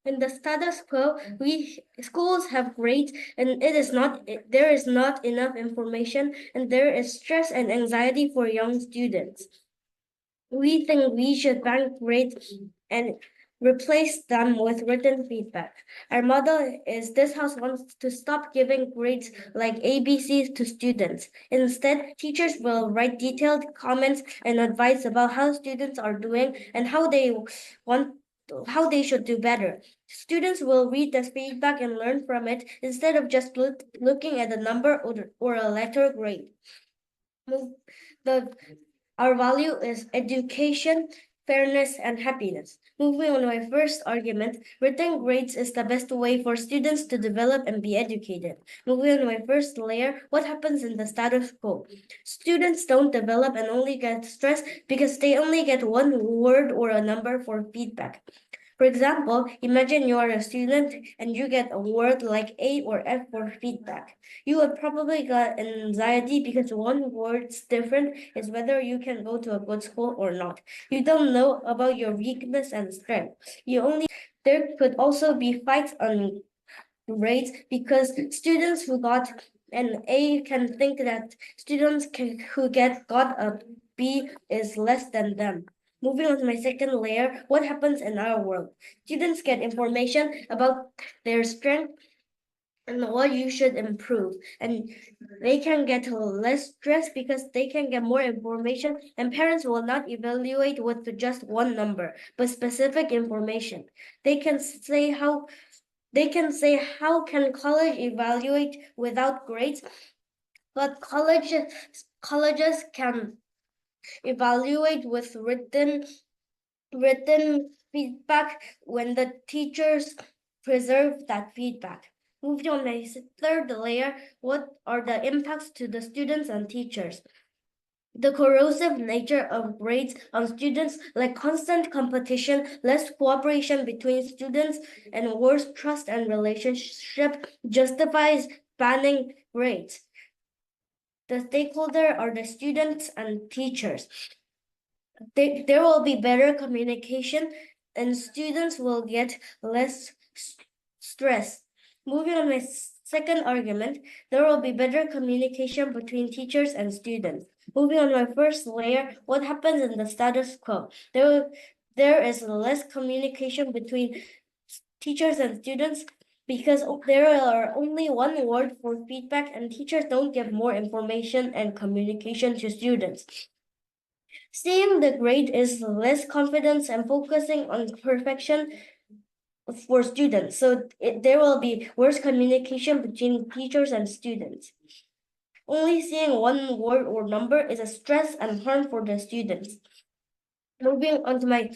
In the status quo, schools have grades, and there is not enough information, and there is stress and anxiety for young students. We think we should bank grades and replace them with written feedback. Our model is this house wants to stop giving grades like ABCs to students. Instead, teachers will write detailed comments and advice about how students are doing and how they should do better. Students will read the feedback and learn from it instead of just looking at a number or a letter grade. Our value is education, fairness, and happiness. Moving on to my first argument, written grades is the best way for students to develop and be educated. Moving on to my first layer, what happens in the status quo? Students don't develop and only get stressed because they only get one word or a number for feedback. For example, imagine you are a student and you get a word like A or F for feedback. You would probably get anxiety because one word's different is whether you can go to a good school or not. You don't know about your weakness and strength. There could also be fights on grades because students who got an A can think that who got a B is less than them. Moving on to my second layer, what happens in our world? Students get information about their strength and what you should improve. And they can get less stress because they can get more information, and parents will not evaluate with just one number, but specific information. They can say how can college evaluate without grades, but colleges can evaluate with written feedback when the teachers preserve that feedback. Moving on to my third layer, what are the impacts to the students and teachers? The corrosive nature of grades on students, like constant competition, less cooperation between students, and worse trust and relationship, justifies banning grades. The stakeholder are the students and teachers. There will be better communication and students will get less stress. Moving on my second argument, there will be better communication between teachers and students. Moving on my first layer, what happens in the status quo? There is less communication between teachers and students because there are only one word for feedback and teachers don't give more information and communication to students. Seeing the grade is less confidence and focusing on perfection for students. So there will be worse communication between teachers and students. Only seeing one word or number is a stress and harm for the students. Moving on to my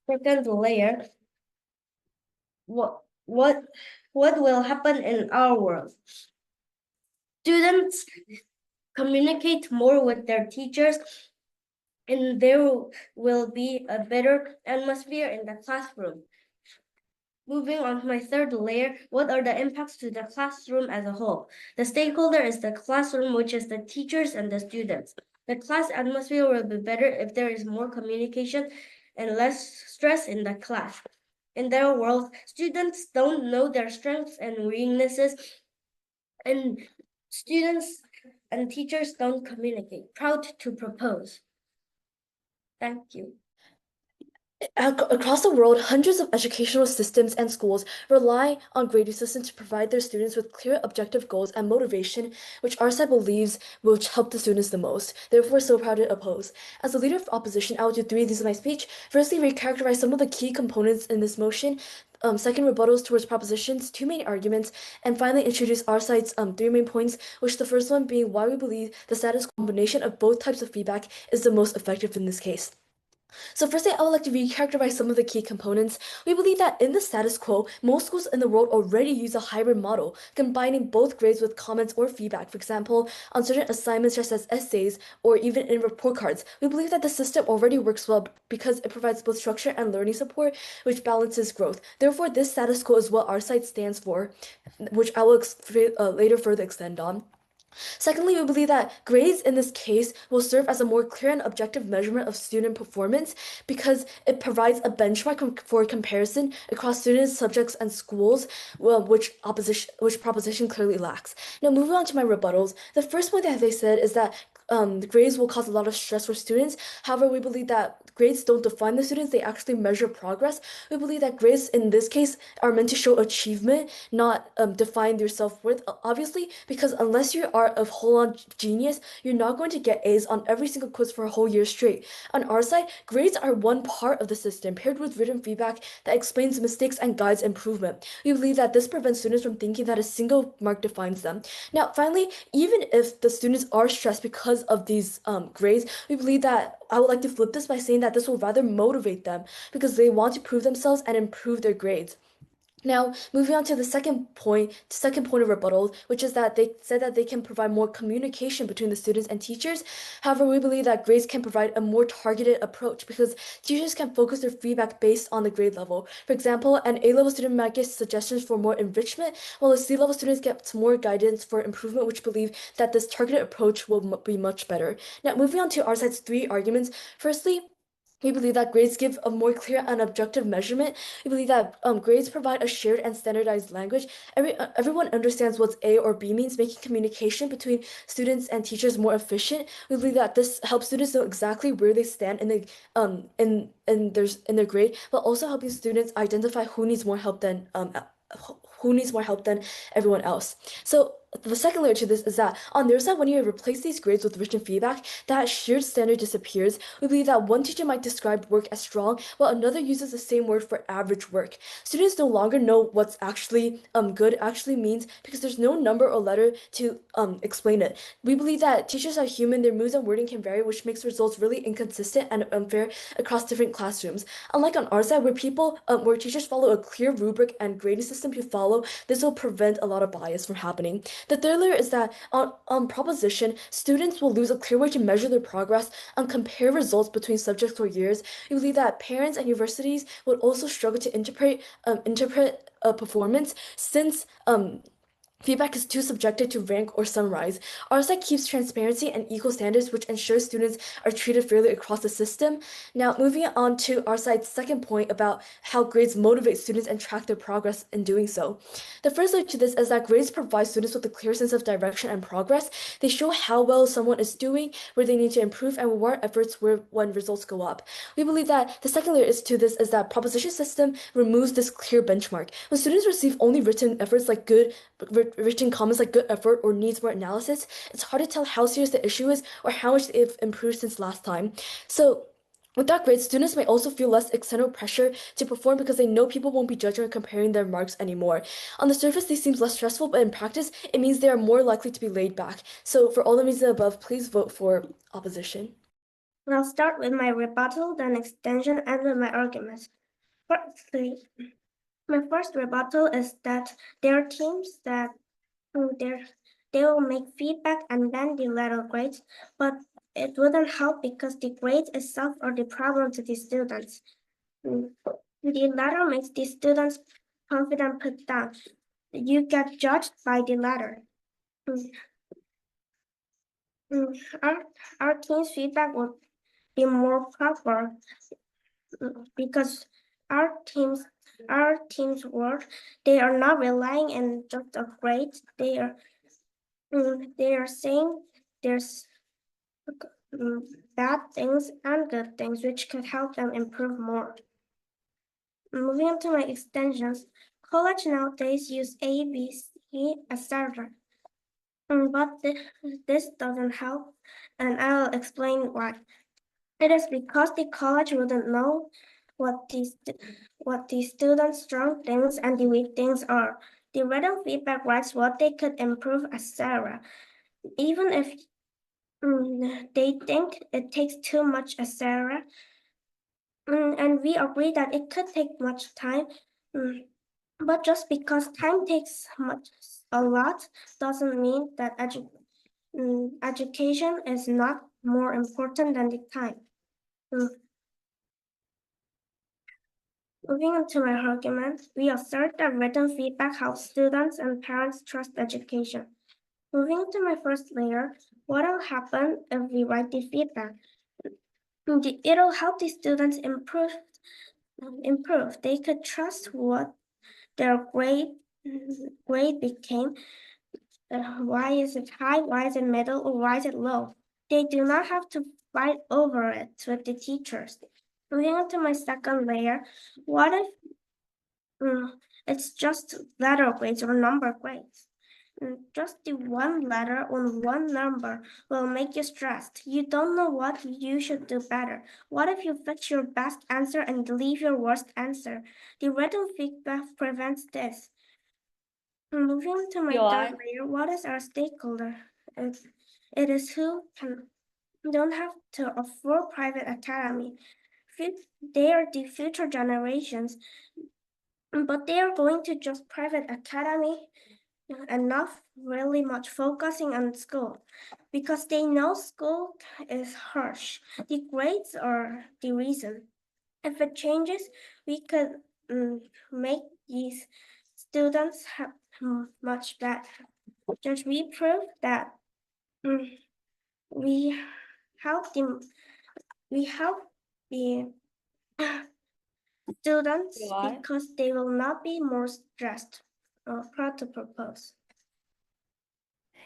second layer, what will happen in our world? Students communicate more with their teachers, and there will be a better atmosphere in the classroom. Moving on to my third layer, what are the impacts to the classroom as a whole? The stakeholder is the classroom, which is the teachers and the students. The class atmosphere will be better if there is more communication and less stress in the class. In their world, students don't know their strengths and weaknesses, and students and teachers don't communicate. Proud to propose. Thank you. Across the world, hundreds of educational systems and schools rely on grading systems to provide their students with clear objective goals and motivation, which our side believes will help the students the most. Therefore, we're so proud to oppose. As a leader of opposition, I will do three of these in my speech. Firstly, recharacterize some of the key components in this motion. Second, rebuttals towards propositions, two main arguments, and finally introduce our side's three main points, which the first one being why we believe the status combination of both types of feedback is the most effective in this case. So firstly, I would like to recharacterize some of the key components. We believe that in the status quo, most schools in the world already use a hybrid model, combining both grades with comments or feedback. For example, on certain assignments such as essays or even in report cards. We believe that the system already works well because it provides both structure and learning support, which balances growth. Therefore, this status quo is what our site stands for, which I will later further extend on. Secondly, we believe that grades in this case will serve as a more clear and objective measurement of student performance because it provides a benchmark for comparison across students, subjects, and schools, which proposition clearly lacks. Now, moving on to my rebuttals, the first point that they said is that the grades will cause a lot of stress for students. However, we believe that grades don't define the students, they actually measure progress. We believe that grades in this case are meant to show achievement, not define their self-worth, obviously, because unless you are a whole-on genius, you're not going to get A's on every single quiz for a whole year straight. On our side, grades are one part of the system, paired with written feedback that explains mistakes and guides improvement. We believe that this prevents students from thinking that a single mark defines them. Now, finally, even if the students are stressed because of these grades, we believe that I would like to flip this by saying that this will rather motivate them because they want to prove themselves and improve their grades. Now, moving on to the second point of rebuttal, which is that they said that they can provide more communication between the students and teachers. However, we believe that grades can provide a more targeted approach because teachers can focus their feedback based on the grade level. For example, an A-level student might get suggestions for more enrichment, while a C-level student gets more guidance for improvement, which believe that this targeted approach will be much better. Now, moving on to our side's three arguments. Firstly, we believe that grades give a more clear and objective measurement. We believe that grades provide a shared and standardized language. Everyone understands what A or B means, making communication between students and teachers more efficient. We believe that this helps students know exactly where they stand in their grade, but also helping students identify who needs more help than everyone else. So the second layer to this is that on their side, when you replace these grades with written feedback, that shared standard disappears. We believe that one teacher might describe work as strong, while another uses the same word for average work. Students no longer know what's actually good actually means because there's no number or letter to explain it. We believe that teachers are human, their moods and wording can vary, which makes results really inconsistent and unfair across different classrooms. Unlike on our side, where teachers follow a clear rubric and grading system to follow, this will prevent a lot of bias from happening. The third layer is that on proposition, students will lose a clear way to measure their progress and compare results between subjects or years. We believe that parents and universities would also struggle to interpret performance since feedback is too subjective to rank or summarize. Our side keeps transparency and equal standards, which ensures students are treated fairly across the system. Now, moving on to our side's second point about how grades motivate students and track their progress in doing so. The first layer to this is that grades provide students with a clear sense of direction and progress. They show how well someone is doing, where they need to improve, and reward efforts when results go up. We believe that the second layer is that proposition system removes this clear benchmark. When students receive only written efforts like written comments like good effort or needs more analysis, it's hard to tell how serious the issue is or how much they've improved since last time. So without grades, students may also feel less external pressure to perform because they know people won't be judging or comparing their marks anymore. On the surface, this seems less stressful, but in practice, it means they are more likely to be laid back. So for all the reasons above, please vote for opposition. I'll start with my rebuttal, then extension, and with my arguments. Firstly, my first rebuttal is that there are teams that they will make feedback and then the letter grades, but it wouldn't help because the grade itself are the problem to the students. The letter makes the students confident put down. You get judged by the letter. Our team's feedback would be more proper because our team's work, they are not relying on just a grade. They are saying there's bad things and good things which could help them improve more. Moving on to my extensions, college nowadays use A, B, C, etc. But this doesn't help, and I'll explain why. It is because the college wouldn't know what the students' strong things and the weak things are. The written feedback writes what they could improve, etc. Even if they think it takes too much, etc. And we agree that it could take much time. But just because time takes a lot doesn't mean that education is not more important than the time. Moving on to my argument, we assert that written feedback helps students and parents trust education. Moving to my first layer, what will happen if we write the feedback? It'll help the students improve. They could trust what their grade became. Why is it high? Why is it middle? Or why is it low? They do not have to fight over it with the teachers. Moving on to my second layer, what if it's just letter grades or number grades? Just the one letter on one number will make you stressed. You don't know what you should do better. What if you fix your best answer and leave your worst answer? The written feedback prevents this. Moving to my third layer, what is our stakeholder? It is who don't have to afford private academy. They are the future generations, but they are going to just private academy and not really much focusing on school because they know school is harsh. The grades are the reason. If it changes, we could make these students have much better. Just we prove that we help them. We help the students because they will not be more stressed. Proud to propose.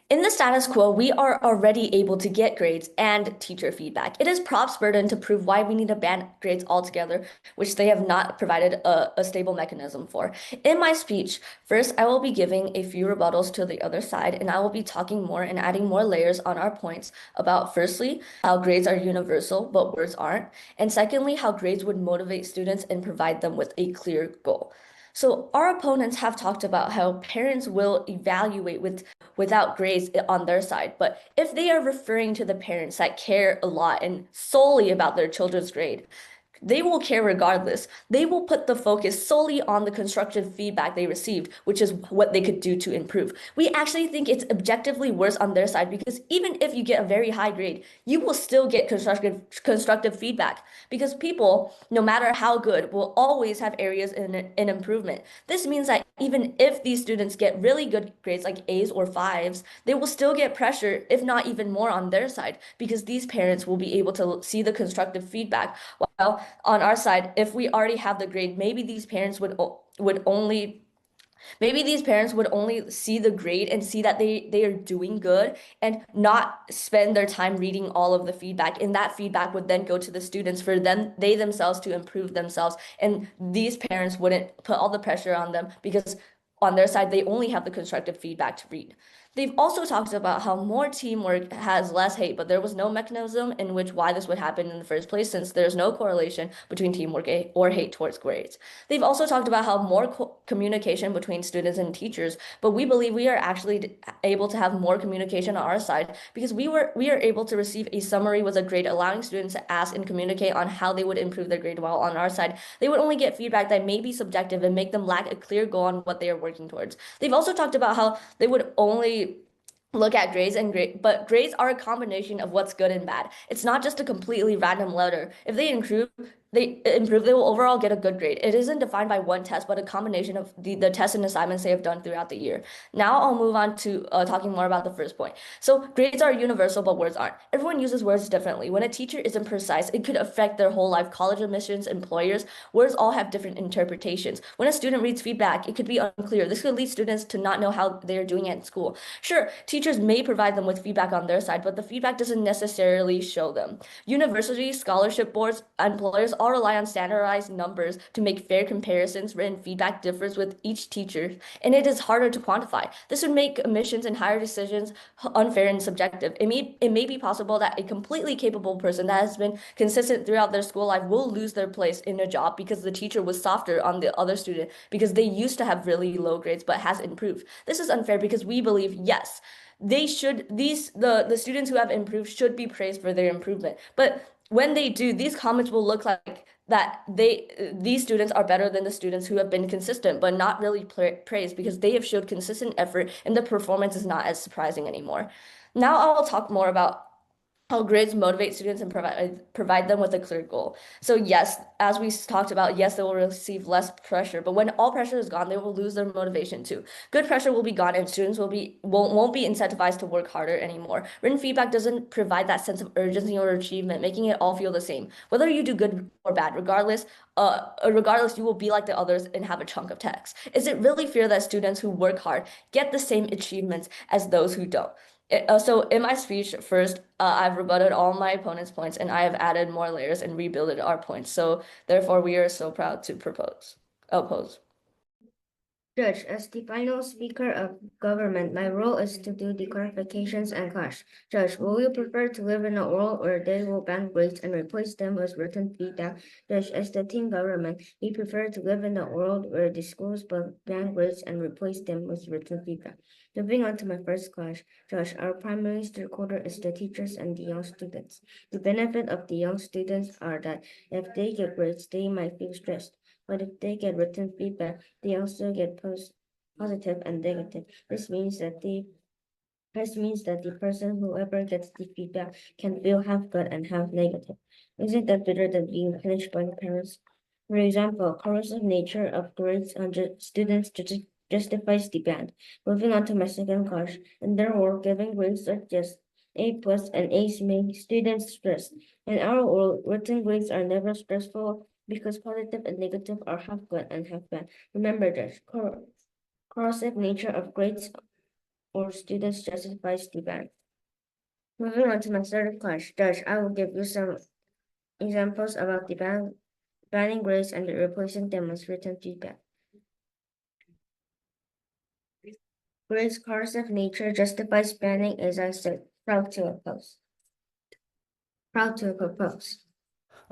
In the status quo, we are already able to get grades and teacher feedback. It is props burden to prove why we need to ban grades altogether, which they have not provided a stable mechanism for. In my speech, first, I will be giving a few rebuttals to the other side, and I will be talking more and adding more layers on our points about, firstly, how grades are universal, but words aren't, and secondly, how grades would motivate students and provide them with a clear goal. So our opponents have talked about how parents will evaluate without grades on their side. But if they are referring to the parents that care a lot and solely about their children's grade, they will care regardless. They will put the focus solely on the constructive feedback they received, which is what they could do to improve. We actually think it's objectively worse on their side because even if you get a very high grade, you will still get constructive feedback because people, no matter how good, will always have areas in improvement. This means that even if these students get really good grades like A's or 5s, they will still get pressure, if not even more on their side, because these parents will be able to see the constructive feedback. While on our side, if we already have the grade, maybe these parents would only see the grade and see that they are doing good and not spend their time reading all of the feedback. And that feedback would then go to the students for they themselves to improve themselves. And these parents wouldn't put all the pressure on them because on their side, they only have the constructive feedback to read. They've also talked about how more teamwork has less hate, but there was no mechanism in which why this would happen in the first place, since there's no correlation between teamwork or hate towards grades. They've also talked about how more communication between students and teachers, but we believe we are actually able to have more communication on our side because we are able to receive a summary with a grade, allowing students to ask and communicate on how they would improve their grade, while on our side, they would only get feedback that may be subjective and make them lack a clear goal on what they are working towards. They've also talked about how they would only look at grades but grades are a combination of what's good and bad. It's not just a completely random letter. If they improve, they will overall get a good grade. It isn't defined by one test, but a combination of the tests and assignments they have done throughout the year. Now I'll move on to talking more about the first point. So grades are universal, but words aren't. Everyone uses words differently. When a teacher isn't precise, it could affect their whole life. College admissions, employers, words all have different interpretations. When a student reads feedback, it could be unclear. This could lead students to not know how they are doing at school. Sure, teachers may provide them with feedback on their side, but the feedback doesn't necessarily show them. Universities, scholarship boards, employers all rely on standardized numbers to make fair comparisons. Written feedback differs with each teacher, and it is harder to quantify. This would make admissions and higher decisions unfair and subjective. It may be possible that a completely capable person that has been consistent throughout their school life will lose their place in a job because the teacher was softer on the other student because they used to have really low grades but has improved. This is unfair because we believe, yes, the students who have improved should be praised for their improvement. But when they do, these comments will look like that these students are better than the students who have been consistent, but not really praised because they have showed consistent effort and the performance is not as surprising anymore. Now I will talk more about how grades motivate students and provide them with a clear goal. So yes, as we talked about, yes, they will receive less pressure, but when all pressure is gone, they will lose their motivation too. Good pressure will be gone, and students won't be incentivized to work harder anymore. Written feedback doesn't provide that sense of urgency or achievement, making it all feel the same. Whether you do good or bad, regardless, you will be like the others and have a chunk of text. Is it really fair that students who work hard get the same achievements as those who don't? So in my speech, first, I've rebutted all my opponent's points, and I have added more layers and rebuilded our points. So therefore, we are so proud to oppose. Judge, as the final speaker of government, my role is to do the clarifications and clash. Judge, will you prefer to live in a world where they will ban grades and replace them with written feedback? Judge, as the team government, we prefer to live in a world where the schools ban grades and replace them with written feedback. Moving on to my first clash, Judge, our primary stakeholder is the teachers and the young students. The benefit of the young students are that if they get grades, they might feel stressed. But if they get written feedback, they also get positive and negative. This means that the person whoever gets the feedback can feel half good and half negative. Isn't that better than being punished by the parents? For example, corrosive nature of grades on students justifies the ban. Moving on to my second clash, in their world, giving grades like just A plus and A's make students stressed. In our world, written grades are never stressful because positive and negative are half good and half bad. Remember that corrosive nature of grades or students justifies the ban. Moving on to my third class, Judge, I will give you some examples about the banning grades and replacing them with written feedback. Grades corrosive nature justifies banning, as I said, proud to oppose.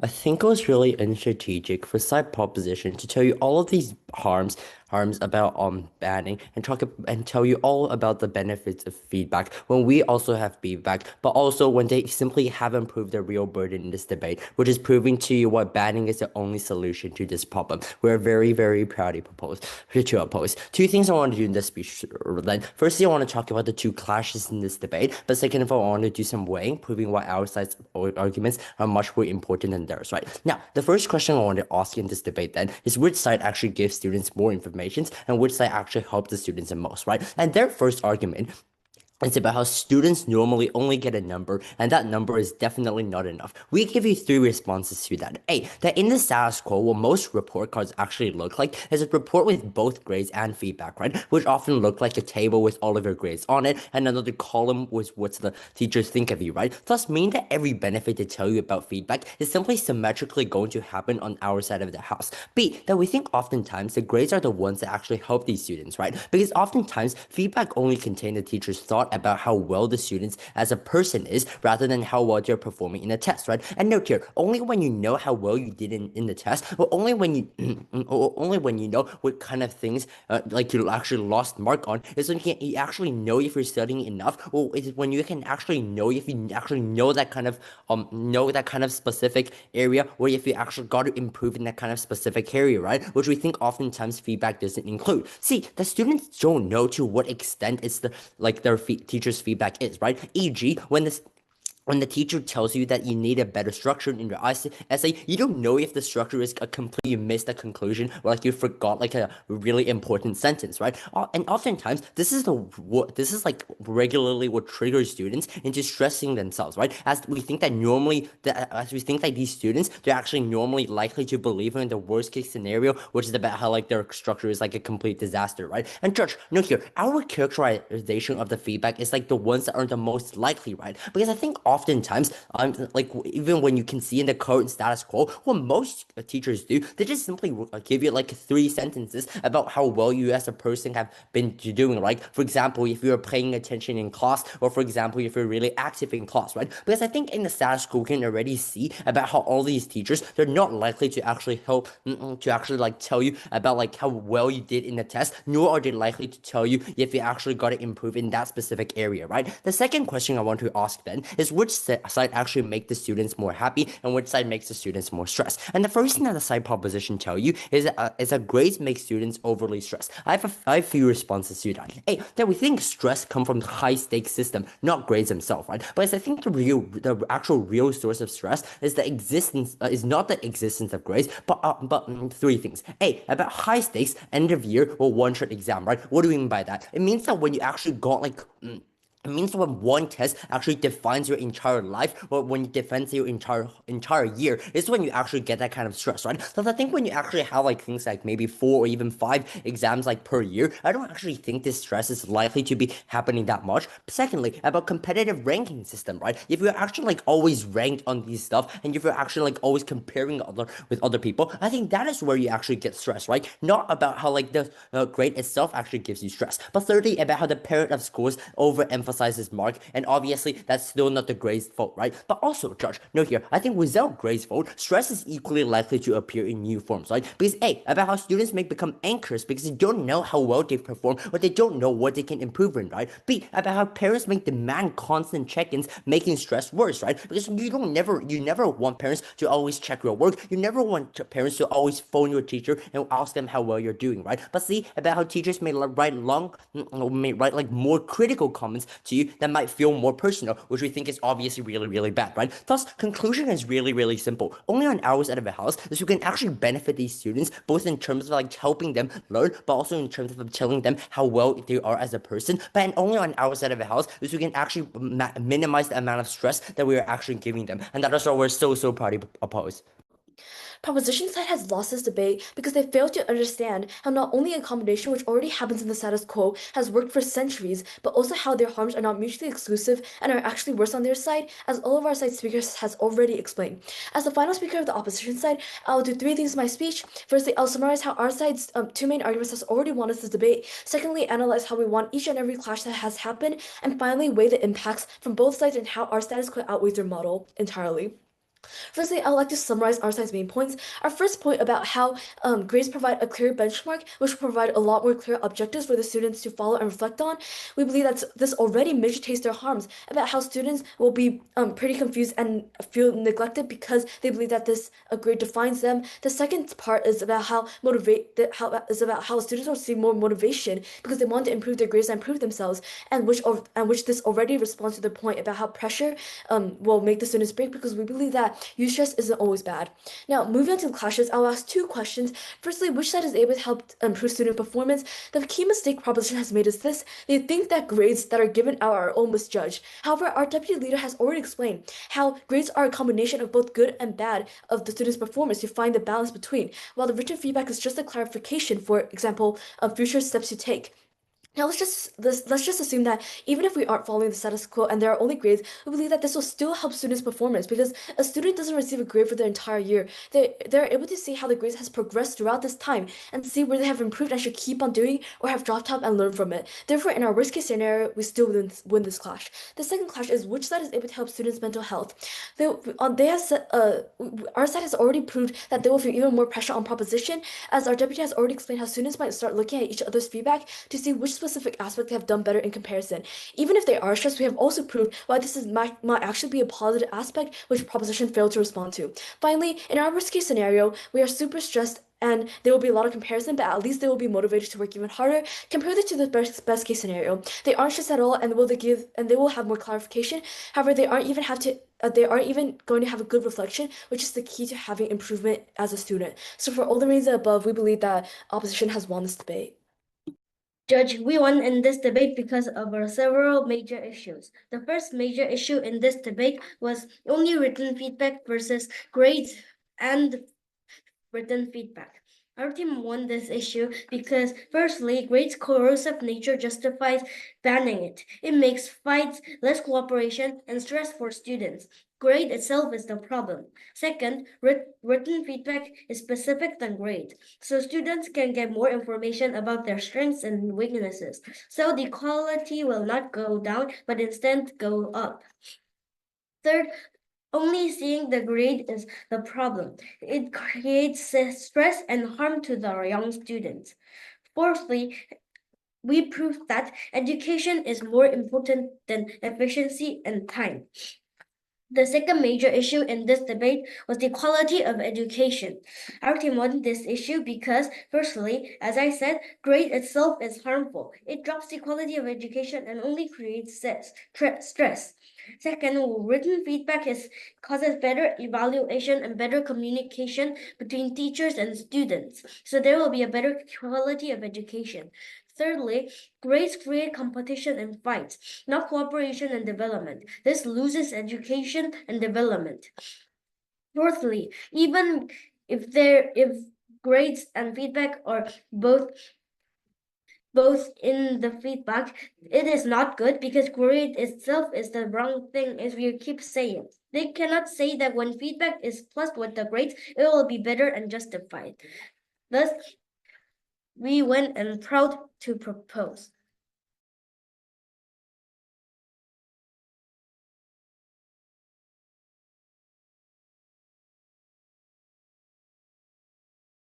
I think it was really unstrategic for side proposition to tell you all of these harms about banning and tell you all about the benefits of feedback when we also have feedback, but also when they simply haven't proved the real burden in this debate, which is proving to you what banning is the only solution to this problem. We're very, very proud to oppose. Two things I want to do in this speech then. Firstly, I want to talk about the two clashes in this debate, but second of all, I want to do some weighing, proving why our side's arguments are much more important than theirs, right? Now, the first question I want to ask in this debate then is which side actually gives students more information and which side actually helps the students the most, right? And their first argument it's about how students normally only get a number, and that number is definitely not enough. We give you three responses to that. A, that in the status quo, what most report cards actually look like is a report with both grades and feedback, right? Which often look like a table with all of your grades on it, and another column with what the teachers think of you, right? Thus, meaning that every benefit they tell you about feedback is simply symmetrically going to happen on our side of the house. B, that we think oftentimes the grades are the ones that actually help these students, right? Because oftentimes, feedback only contains the teacher's thought about how well the students as a person is rather than how well they're performing in a test, right? And note here, only when you know how well you did in the test, or only when you know what kind of things like you actually lost mark on, is when you actually know if you're studying enough, or is when you can actually know if you actually know that kind of specific area, or if you actually got to improve in that kind of specific area, right? Which we think oftentimes feedback doesn't include. See, the students don't know to what extent it's their teacher's feedback is, right? E.g., when the teacher tells you that you need a better structure in your essay, you don't know if the structure is a complete, you missed a conclusion, or like you forgot like a really important sentence, right? And oftentimes, this is like regularly what triggers students into stressing themselves, right? As we think that these students, they're actually normally likely to believe in the worst case scenario, which is about how like their structure is like a complete disaster, right? And George, note here, our characterization of the feedback is like the ones that are the most likely, right? Because I think oftentimes, even when you can see in the current status quo, what most teachers do, they just simply give you like 3 sentences about how well you as a person have been doing, right? For example, if you're paying attention in class, or for example, if you're really active in class, right? Because I think in the status quo, we can already see about how all these teachers, they're not likely to actually help, to actually like tell you about like how well you did in the test, nor are they likely to tell you if you actually got to improve in that specific area, right? The second question I want to ask then is which side actually make the students more happy and which side makes the students more stressed. And the first thing that the side proposition tell you is that grades make students overly stressed. I have a few responses to that. A, that we think stress come from high stakes system, not grades themselves, right? But I think the actual real source of stress is the existence is not the existence of grades, but three things. A, about high stakes end of year or one shot exam, right? What do we mean by that? It means that when you actually got like it means when one test actually defines your entire life, or when it defines your entire year, is when you actually get that kind of stress, right? So I think when you actually have like things like maybe 4 or even 5 exams like per year, I don't actually think this stress is likely to be happening that much. Secondly, about competitive ranking system, right? If you're actually like always ranked on these stuff, and if you're actually like always comparing with other people, I think that is where you actually get stressed, right? Not about how like the grade itself actually gives you stress, but thirdly, about how the parent of schools overemphasizes mark, and obviously that's still not the grade's fault, right? But also, Josh, note here, I think without grade's fault, stress is equally likely to appear in new forms, right? Because A, about how students may become anxious because they don't know how well they perform, or they don't know what they can improve in, right? B, about how parents may demand constant check-ins, making stress worse, right? Because you never want parents to always check your work, you never want parents to always phone your teacher and ask them how well you're doing, right? But C, about how teachers may write like more critical comments to you that might feel more personal, which we think is obviously really, really bad, right? Thus, conclusion is really, really simple. Only on our side of the house is you can actually benefit these students, both in terms of like helping them learn, but also in terms of telling them how well they are as a person. But only on our side of the house is we can actually minimize the amount of stress that we are actually giving them. And that is what we're so proud to oppose. Proposition side has lost this debate because they fail to understand how not only accommodation, which already happens in the status quo, has worked for centuries, but also how their harms are not mutually exclusive and are actually worse on their side, as all of our side speakers has already explained. As the final speaker of the opposition side, I'll do 3 things in my speech. Firstly, I'll summarize how our side's 2 main arguments has already won us this debate. Secondly, analyze how we won each and every clash that has happened, and finally, weigh the impacts from both sides and how our status quo outweighs their model entirely. Firstly, I would like to summarize our side's main points. Our first point about how grades provide a clear benchmark, which provide a lot more clear objectives for the students to follow and reflect on. We believe that this already mitigates their harms, about how students will be pretty confused and feel neglected because they believe that this grade defines them. The second part is about how students will see more motivation because they want to improve their grades and improve themselves, and which this already responds to the point about how pressure will make the students break, because we believe that use stress isn't always bad. Now, moving on to the clashes, I'll ask 2 questions. Firstly, which side is able to help improve student performance? The key mistake proposition has made is this: they think that grades that are given out are all misjudged. However, our deputy leader has already explained how grades are a combination of both good and bad of the student's performance to find the balance between, while the written feedback is just a clarification, for example, of future steps to take. Now let's just assume that even if we aren't following the status quo and there are only grades, we believe that this will still help students' performance, because a student doesn't receive a grade for their entire year. They're able to see how the grades has progressed throughout this time and see where they have improved and should keep on doing, or have dropped out and learn from it. Therefore, in our worst case scenario, we still win this clash. The second clash is which side is able to help students' mental health. Our side has already proved that they will feel even more pressure on proposition, as our deputy has already explained how students might start looking at each other's feedback to see which specific aspect they have done better in comparison. Even if they are stressed, we have also proved why might actually be a positive aspect which proposition failed to respond to. Finally, in our worst case scenario, we are super stressed and there will be a lot of comparison, but at least they will be motivated to work even harder. Compare this to the best case scenario. They aren't stressed at all, and they will have more clarification. However, they aren't even going to have a good reflection, which is the key to having improvement as a student. So for all the reasons above, we believe that opposition has won this debate. Judge, we won in this debate because of our several major issues. The first major issue in this debate was only written feedback versus grades and written feedback. Our team won this issue because, firstly, grades' corrosive nature justifies banning it. It makes fights, less cooperation, and stress for students. Grade itself is the problem. Second, written feedback is specific than grade, so students can get more information about their strengths and weaknesses. So the quality will not go down, but instead go up. Third, only seeing the grade is the problem. It creates stress and harm to the young students. Fourthly, we proved that education is more important than efficiency and time. The second major issue in this debate was the quality of education. Our team won this issue because, firstly, as I said, grade itself is harmful. It drops the quality of education and only creates stress. Second, written feedback causes better evaluation and better communication between teachers and students. So there will be a better quality of education. Thirdly, grades create competition and fights, not cooperation and development. This loses education and development. Fourthly, even if grades and feedback are both in the feedback, it is not good because grade itself is the wrong thing as we keep saying. They cannot say that when feedback is plus with the grades, it will be better and justified. Thus, we went and proud to propose.